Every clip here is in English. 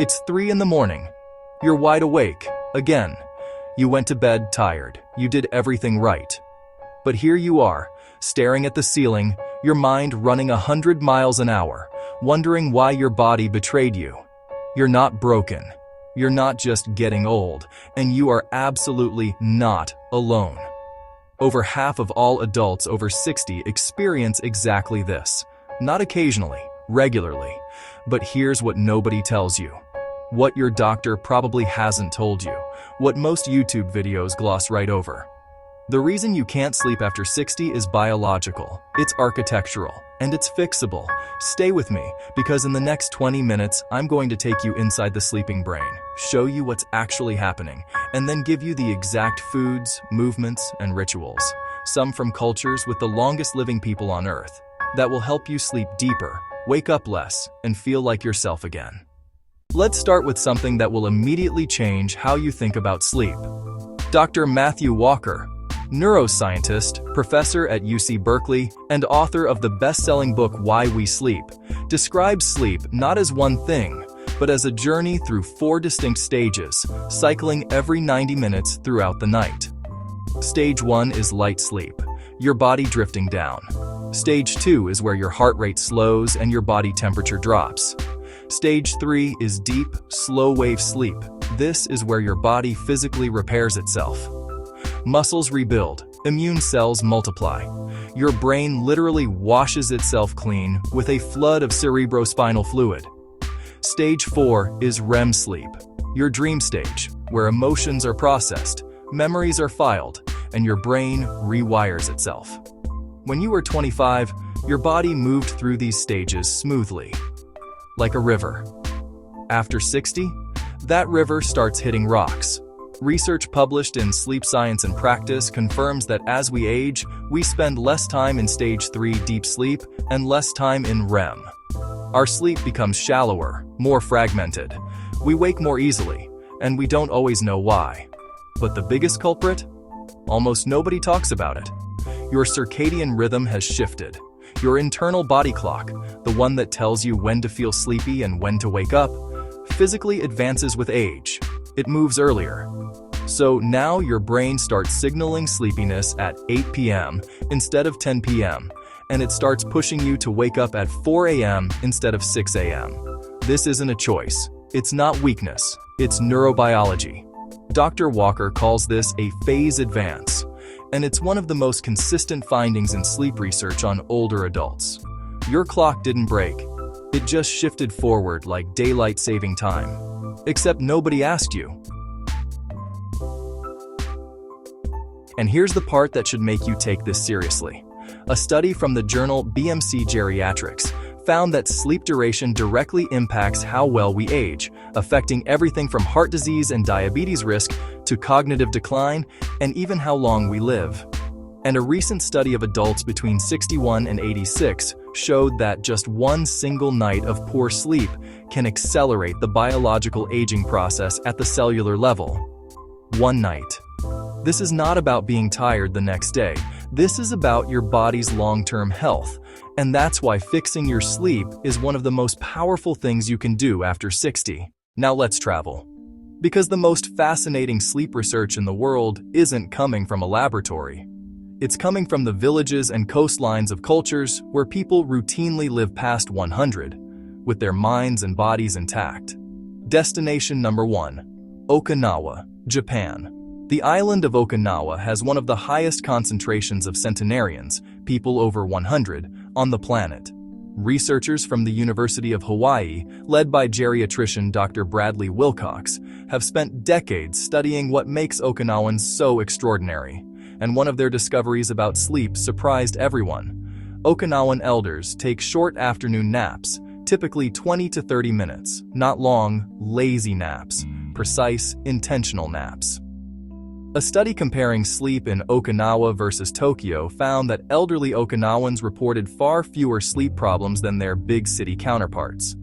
It's 3 in the morning. You're wide awake, again. You went to bed tired. You did everything right. But here you are, staring at the ceiling, your mind running 100 miles an hour, wondering why your body betrayed you. You're not broken. You're not just getting old, and you are absolutely not alone. Over half of all adults over 60 experience exactly this. Not occasionally, regularly. But here's what nobody tells you. What your doctor probably hasn't told you. What most YouTube videos gloss right over. The reason you can't sleep after 60 is biological, it's architectural, and it's fixable. Stay with me, because in the next 20 minutes, I'm going to take you inside the sleeping brain, show you what's actually happening, and then give you the exact foods, movements, and rituals, some from cultures with the longest living people on Earth, that will help you sleep deeper, wake up less, and feel like yourself again. Let's start with something that will immediately change how you think about sleep. Dr. Matthew Walker, neuroscientist, professor at UC Berkeley, and author of the best-selling book Why We Sleep, describes sleep not as one thing, but as a journey through 4 distinct stages, cycling every 90 minutes throughout the night. Stage 1 is light sleep, your body drifting down. Stage 2 is where your heart rate slows and your body temperature drops. Stage 3 is deep, slow-wave sleep. This is where your body physically repairs itself. Muscles rebuild, immune cells multiply. Your brain literally washes itself clean with a flood of cerebrospinal fluid. Stage 4 is REM sleep, your dream stage, where emotions are processed, memories are filed, and your brain rewires itself. When you were 25, your body moved through these stages smoothly, like a river. After 60, that river starts hitting rocks. Research published in Sleep Science and Practice confirms that as we age, we spend less time in stage 3 deep sleep and less time in REM. Our sleep becomes shallower, more fragmented. We wake more easily, and we don't always know why. But the biggest culprit? Almost nobody talks about it. Your circadian rhythm has shifted. Your internal body clock, the one that tells you when to feel sleepy and when to wake up, physically advances with age. It moves earlier. So now your brain starts signaling sleepiness at 8 p.m. instead of 10 p.m., and it starts pushing you to wake up at 4 a.m. instead of 6 a.m. This isn't a choice. It's not weakness. It's neurobiology. Dr. Walker calls this a phase advance, and it's one of the most consistent findings in sleep research on older adults. Your clock didn't break. It just shifted forward like daylight saving time. Except nobody asked you. And here's the part that should make you take this seriously. A study from the journal BMC Geriatrics found that sleep duration directly impacts how well we age, affecting everything from heart disease and diabetes risk to cognitive decline and even how long we live. And a recent study of adults between 61 and 86 showed that just one single night of poor sleep can accelerate the biological aging process at the cellular level. One night. This is not about being tired the next day. This is about your body's long-term health. And that's why fixing your sleep is one of the most powerful things you can do after 60. Now let's travel. Because the most fascinating sleep research in the world isn't coming from a laboratory. It's coming from the villages and coastlines of cultures where people routinely live past 100, with their minds and bodies intact. Destination number 1. Okinawa, Japan. The island of Okinawa has one of the highest concentrations of centenarians, people over 100, on the planet. Researchers from the University of Hawaii, led by geriatrician Dr. Bradley Wilcox, have spent decades studying what makes Okinawans so extraordinary. And one of their discoveries about sleep surprised everyone. Okinawan elders take short afternoon naps, typically 20 to 30 minutes, not long, lazy naps, precise, intentional naps. A study comparing sleep in Okinawa versus Tokyo found that elderly Okinawans reported far fewer sleep problems than their big city counterparts.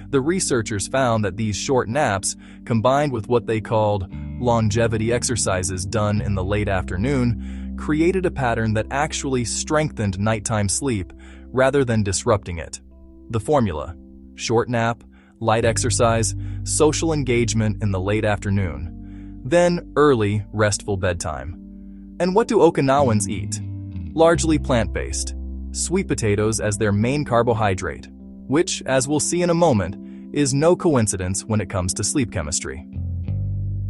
The researchers found that these short naps, combined with what they called longevity exercises done in the late afternoon, created a pattern that actually strengthened nighttime sleep rather than disrupting it. The formula: short nap, light exercise, social engagement in the late afternoon. Then early, restful bedtime. And what do Okinawans eat? Largely plant-based. Sweet potatoes as their main carbohydrate, which, as we'll see in a moment, is no coincidence when it comes to sleep chemistry.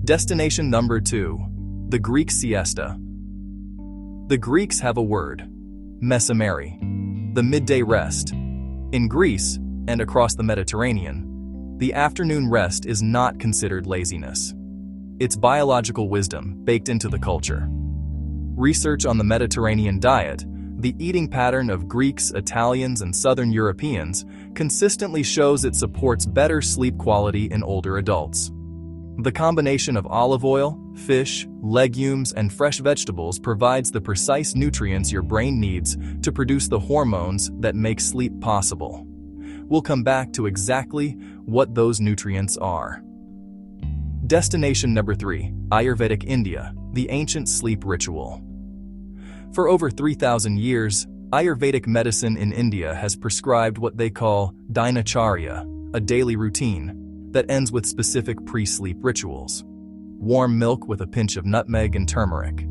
Destination number 2, the Greek siesta. The Greeks have a word, mesameri, the midday rest. In Greece, and across the Mediterranean, the afternoon rest is not considered laziness. It's biological wisdom baked into the culture. Research on the Mediterranean diet, the eating pattern of Greeks, Italians, and Southern Europeans, consistently shows it supports better sleep quality in older adults. The combination of olive oil, fish, legumes, and fresh vegetables provides the precise nutrients your brain needs to produce the hormones that make sleep possible. We'll come back to exactly what those nutrients are. Destination number 3, Ayurvedic India, the ancient sleep ritual. For over 3,000 years, Ayurvedic medicine in India has prescribed what they call dinacharya, a daily routine that ends with specific pre-sleep rituals. Warm milk with a pinch of nutmeg and turmeric.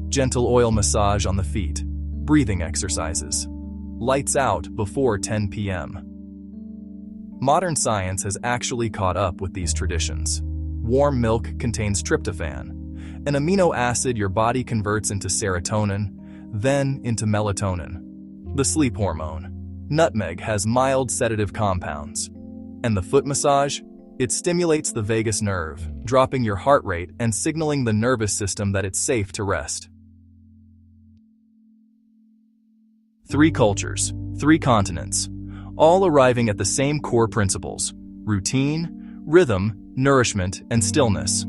Gentle oil massage on the feet. Breathing exercises. Lights out before 10 p.m. Modern science has actually caught up with these traditions. Warm milk contains tryptophan, an amino acid your body converts into serotonin, then into melatonin, the sleep hormone. Nutmeg has mild sedative compounds. And the foot massage? It stimulates the vagus nerve, dropping your heart rate and signaling the nervous system that it's safe to rest. 3 cultures, 3 continents, all arriving at the same core principles: routine, rhythm, nourishment, and stillness.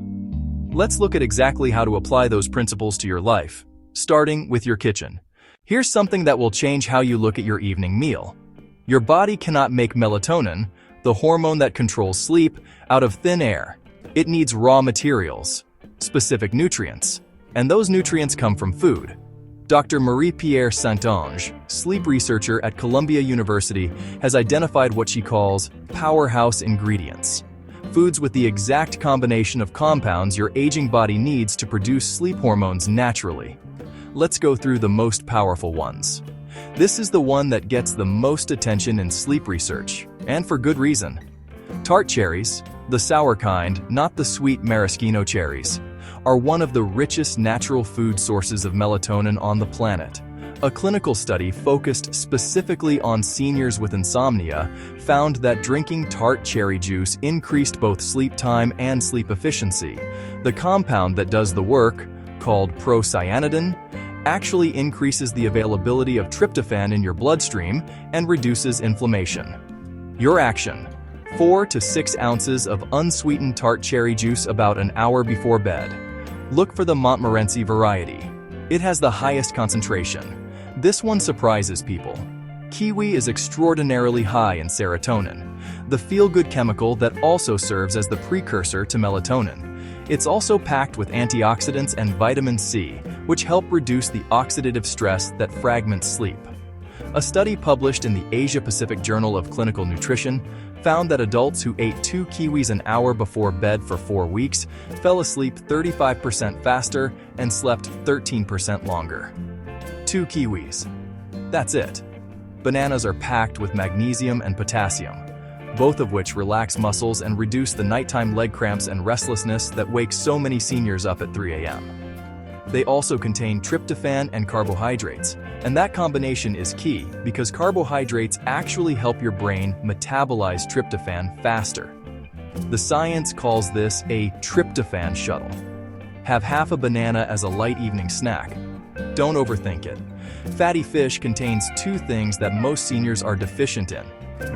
Let's look at exactly how to apply those principles to your life, starting with your kitchen. Here's something that will change how you look at your evening meal. Your body cannot make melatonin, the hormone that controls sleep, out of thin air. It needs raw materials, specific nutrients, and those nutrients come from food. Dr. Marie-Pierre Saint-Onge, sleep researcher at Columbia University, has identified what she calls powerhouse ingredients. Foods with the exact combination of compounds your aging body needs to produce sleep hormones naturally. Let's go through the most powerful ones. This is the one that gets the most attention in sleep research, and for good reason. Tart cherries, the sour kind, not the sweet maraschino cherries, are one of the richest natural food sources of melatonin on the planet. A clinical study focused specifically on seniors with insomnia found that drinking tart cherry juice increased both sleep time and sleep efficiency. The compound that does the work, called procyanidin, actually increases the availability of tryptophan in your bloodstream and reduces inflammation. Your action: 4 to 6 ounces of unsweetened tart cherry juice about an hour before bed. Look for the Montmorency variety. It has the highest concentration. This one surprises people. Kiwi is extraordinarily high in serotonin, the feel-good chemical that also serves as the precursor to melatonin. It's also packed with antioxidants and vitamin C, which help reduce the oxidative stress that fragments sleep. A study published in the Asia-Pacific Journal of Clinical Nutrition found that adults who ate 2 kiwis an hour before bed for 4 weeks fell asleep 35% faster and slept 13% longer. 2 kiwis. That's it. Bananas are packed with magnesium and potassium, both of which relax muscles and reduce the nighttime leg cramps and restlessness that wakes so many seniors up at 3 a.m. They also contain tryptophan and carbohydrates, and that combination is key because carbohydrates actually help your brain metabolize tryptophan faster. The science calls this a tryptophan shuttle. Have half a banana as a light evening snack. Don't overthink it. Fatty fish contains 2 things that most seniors are deficient in: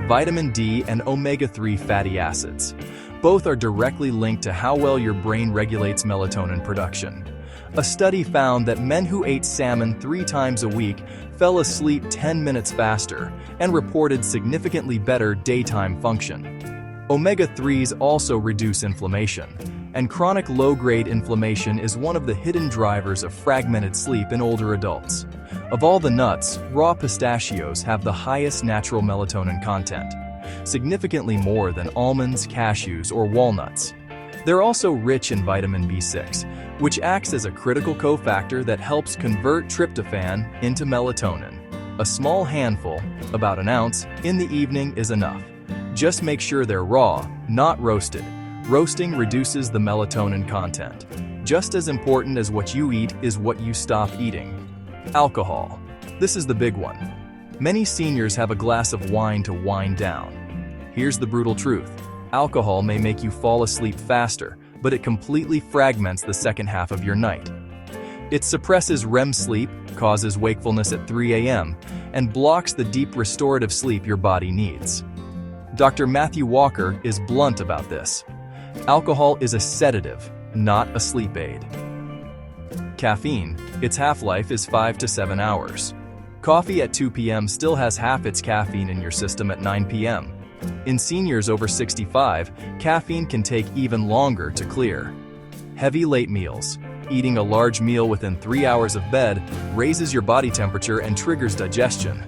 vitamin D and omega-3 fatty acids. Both are directly linked to how well your brain regulates melatonin production. A study found that men who ate salmon 3 times a week fell asleep 10 minutes faster and reported significantly better daytime function. Omega-3s also reduce inflammation, and chronic low-grade inflammation is one of the hidden drivers of fragmented sleep in older adults. Of all the nuts, raw pistachios have the highest natural melatonin content. significantly more than almonds, cashews, or walnuts. They're also rich in vitamin B6, which acts as a critical cofactor that helps convert tryptophan into melatonin. A small handful, about an ounce, in the evening is enough. Just make sure they're raw, not roasted. Roasting reduces the melatonin content. Just as important as what you eat is what you stop eating. Alcohol. This is the big one. Many seniors have a glass of wine to wind down. Here's the brutal truth. Alcohol may make you fall asleep faster, but it completely fragments the second half of your night. It suppresses REM sleep, causes wakefulness at 3 a.m., and blocks the deep restorative sleep your body needs. Dr. Matthew Walker is blunt about this. Alcohol is a sedative, not a sleep aid. Caffeine. Its half-life is 5 to 7 hours. Coffee at 2 p.m. still has half its caffeine in your system at 9 p.m. In seniors over 65, caffeine can take even longer to clear. Heavy late meals. Eating a large meal within 3 hours of bed raises your body temperature and triggers digestion,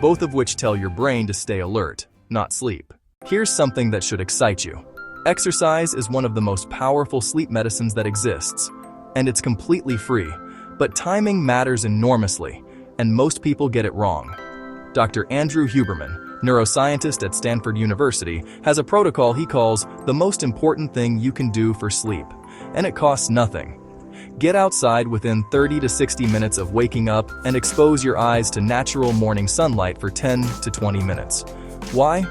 both of which tell your brain to stay alert, not sleep. Here's something that should excite you. Exercise is one of the most powerful sleep medicines that exists, and it's completely free. But timing matters enormously, and most people get it wrong. Dr. Andrew Huberman, neuroscientist at Stanford University, has a protocol he calls the most important thing you can do for sleep, and it costs nothing. Get outside within 30 to 60 minutes of waking up and expose your eyes to natural morning sunlight for 10 to 20 minutes. Why?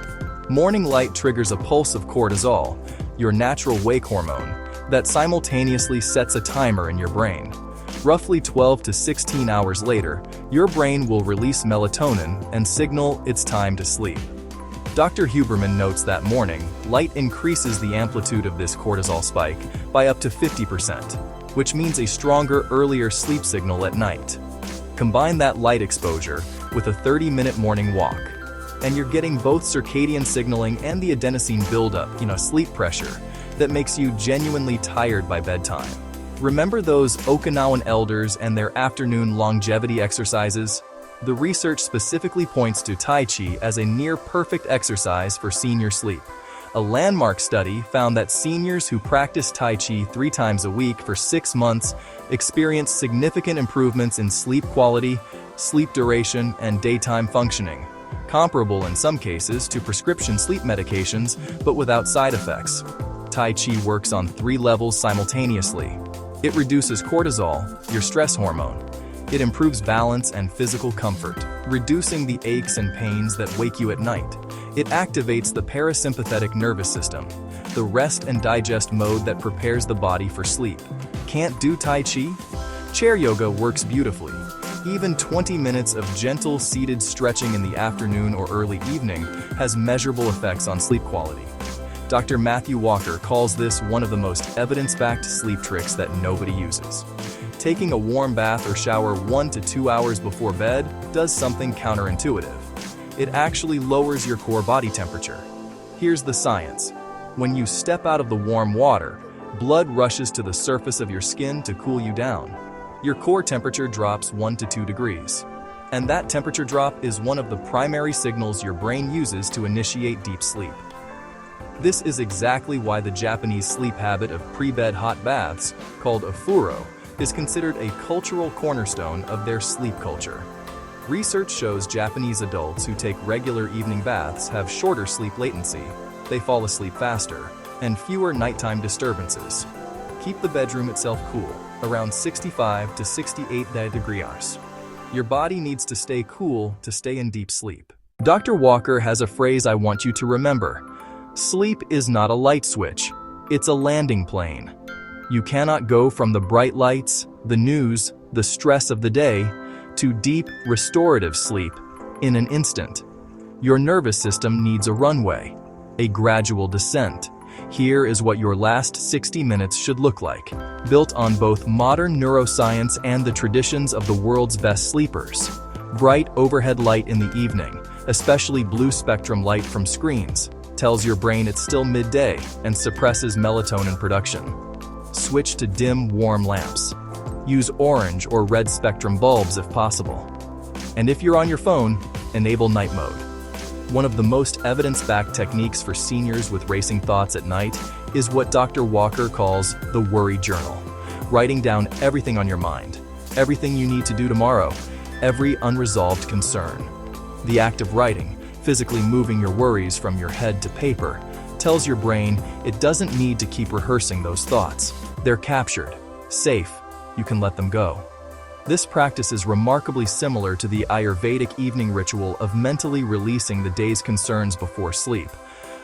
Morning light triggers a pulse of cortisol, your natural wake hormone, that simultaneously sets a timer in your brain. Roughly 12 to 16 hours later, your brain will release melatonin and signal it's time to sleep. Dr. Huberman notes that morning light increases the amplitude of this cortisol spike by up to 50%, which means a stronger, earlier sleep signal at night. Combine that light exposure with a 30-minute morning walk, and you're getting both circadian signaling and the adenosine buildup, sleep pressure, that makes you genuinely tired by bedtime. Remember those Okinawan elders and their afternoon longevity exercises? The research specifically points to Tai Chi as a near-perfect exercise for senior sleep. A landmark study found that seniors who practice Tai Chi 3 times a week for 6 months experienced significant improvements in sleep quality, sleep duration, and daytime functioning, comparable in some cases to prescription sleep medications, but without side effects. Tai Chi works on 3 levels simultaneously. It reduces cortisol, your stress hormone. It improves balance and physical comfort, reducing the aches and pains that wake you at night. It activates the parasympathetic nervous system, the rest and digest mode that prepares the body for sleep. Can't do Tai Chi? Chair yoga works beautifully. Even 20 minutes of gentle seated stretching in the afternoon or early evening has measurable effects on sleep quality. Dr. Matthew Walker calls this one of the most evidence-backed sleep tricks that nobody uses. Taking a warm bath or shower 1 to 2 hours before bed does something counterintuitive. It actually lowers your core body temperature. Here's the science. When you step out of the warm water, blood rushes to the surface of your skin to cool you down. Your core temperature drops 1 to 2 degrees. And that temperature drop is one of the primary signals your brain uses to initiate deep sleep. This is exactly why the Japanese sleep habit of pre-bed hot baths, called ofuro, is considered a cultural cornerstone of their sleep culture. Research shows Japanese adults who take regular evening baths have shorter sleep latency, they fall asleep faster, and fewer nighttime disturbances. Keep the bedroom itself cool, around 65 to 68 degrees. Your body needs to stay cool to stay in deep sleep. Dr. Walker has a phrase I want you to remember. Sleep is not a light switch, it's a landing plane. You cannot go from the bright lights, the news, the stress of the day, to deep, restorative sleep in an instant. Your nervous system needs a runway, a gradual descent. Here is what your last 60 minutes should look like, built on both modern neuroscience and the traditions of the world's best sleepers. Bright overhead light in the evening, especially blue spectrum light from screens, tells your brain it's still midday and suppresses melatonin production. Switch to dim, warm lamps. Use orange or red spectrum bulbs if possible. And if you're on your phone, enable night mode. One of the most evidence-backed techniques for seniors with racing thoughts at night is what Dr. Walker calls the worry journal. Writing down everything on your mind, everything you need to do tomorrow, every unresolved concern. The act of writing, physically moving your worries from your head to paper, tells your brain it doesn't need to keep rehearsing those thoughts. They're captured, safe, you can let them go. This practice is remarkably similar to the Ayurvedic evening ritual of mentally releasing the day's concerns before sleep,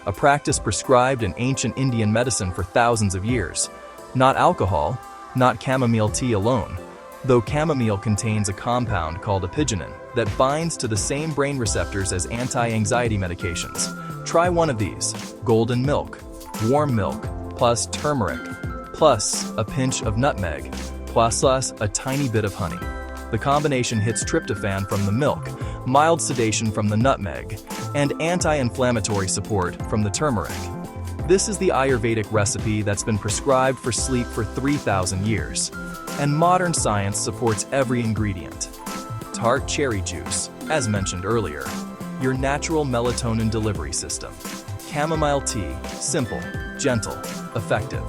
a practice prescribed in ancient Indian medicine for thousands of years. Not alcohol, not chamomile tea alone, though chamomile contains a compound called apigenin that binds to the same brain receptors as anti-anxiety medications. Try one of these: golden milk, warm milk, plus turmeric, plus a pinch of nutmeg, plus a tiny bit of honey. The combination hits tryptophan from the milk, mild sedation from the nutmeg, and anti-inflammatory support from the turmeric. This is the Ayurvedic recipe that's been prescribed for sleep for 3,000 years, and modern science supports every ingredient. Tart cherry juice, as mentioned earlier, your natural melatonin delivery system. Chamomile tea, simple, gentle, effective.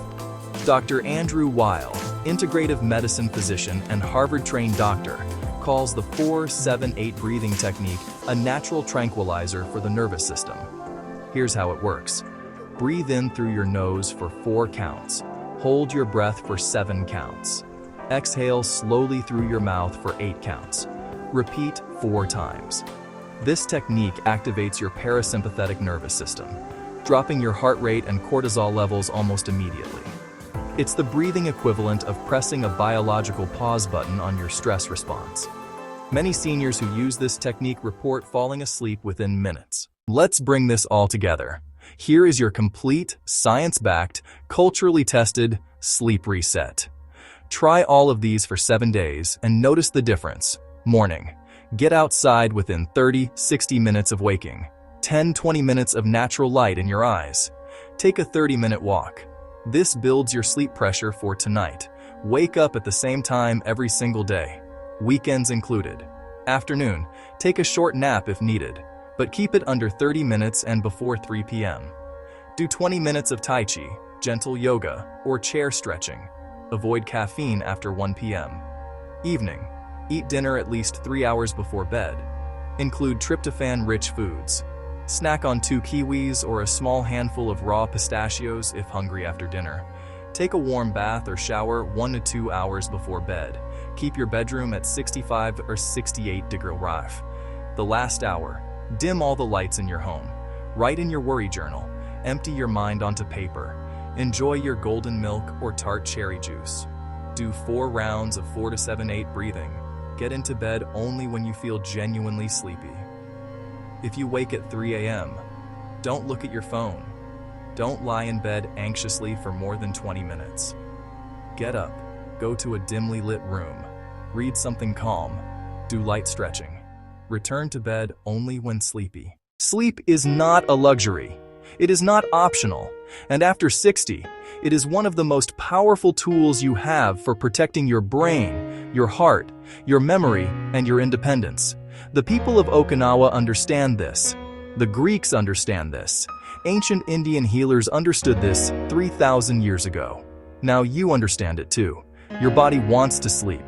Dr. Andrew Weil, integrative medicine physician and Harvard-trained doctor, calls the 4-7-8 breathing technique a natural tranquilizer for the nervous system. Here's how it works. Breathe in through your nose for 4 counts. Hold your breath for 7 counts. Exhale slowly through your mouth for 8 counts. Repeat 4 times. This technique activates your parasympathetic nervous system, dropping your heart rate and cortisol levels almost immediately. It's the breathing equivalent of pressing a biological pause button on your stress response. Many seniors who use this technique report falling asleep within minutes. Let's bring this all together. Here is your complete, science-backed, culturally tested sleep reset. Try all of these for 7 days and notice the difference. Morning. Get outside within 30-60 minutes of waking. 10-20 minutes of natural light in your eyes. Take a 30-minute walk. This builds your sleep pressure for tonight. Wake up at the same time every single day, weekends included. Afternoon, take a short nap if needed, but keep it under 30 minutes and before 3 p.m. Do 20 minutes of Tai Chi, gentle yoga, or chair stretching. Avoid caffeine after 1 p.m. Evening, eat dinner at least 3 hours before bed. Include tryptophan-rich foods. Snack on 2 kiwis or a small handful of raw pistachios if hungry after dinner. Take a warm bath or shower 1 to 2 hours before bed. Keep your bedroom at 65 or 68 degree ref. The last hour, dim all the lights in your home. Write in your worry journal. Empty your mind onto paper. Enjoy your golden milk or tart cherry juice. Do 4 rounds of 4 to 7-8 breathing. Get into bed only when you feel genuinely sleepy. If you wake at 3 a.m., don't look at your phone. Don't lie in bed anxiously for more than 20 minutes. Get up, go to a dimly lit room, read something calm, do light stretching. Return to bed only when sleepy. Sleep is not a luxury. It is not optional, and after 60, it is one of the most powerful tools you have for protecting your brain, your heart, your memory, and your independence. The people of Okinawa understand this. The Greeks understand this. Ancient Indian healers understood this 3,000 years ago. Now you understand it too. Your body wants to sleep.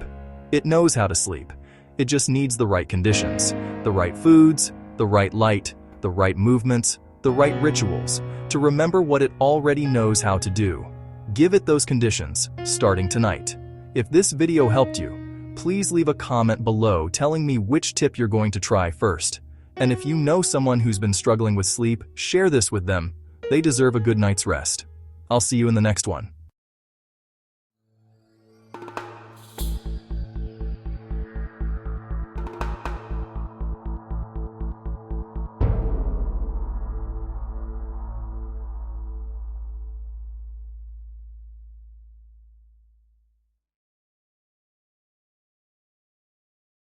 It knows how to sleep. It just needs the right conditions, the right foods, the right light, the right movements, the right rituals, to remember what it already knows how to do. Give it those conditions, starting tonight. If this video helped you, please leave a comment below telling me which tip you're going to try first. And if you know someone who's been struggling with sleep, share this with them. They deserve a good night's rest. I'll see you in the next one.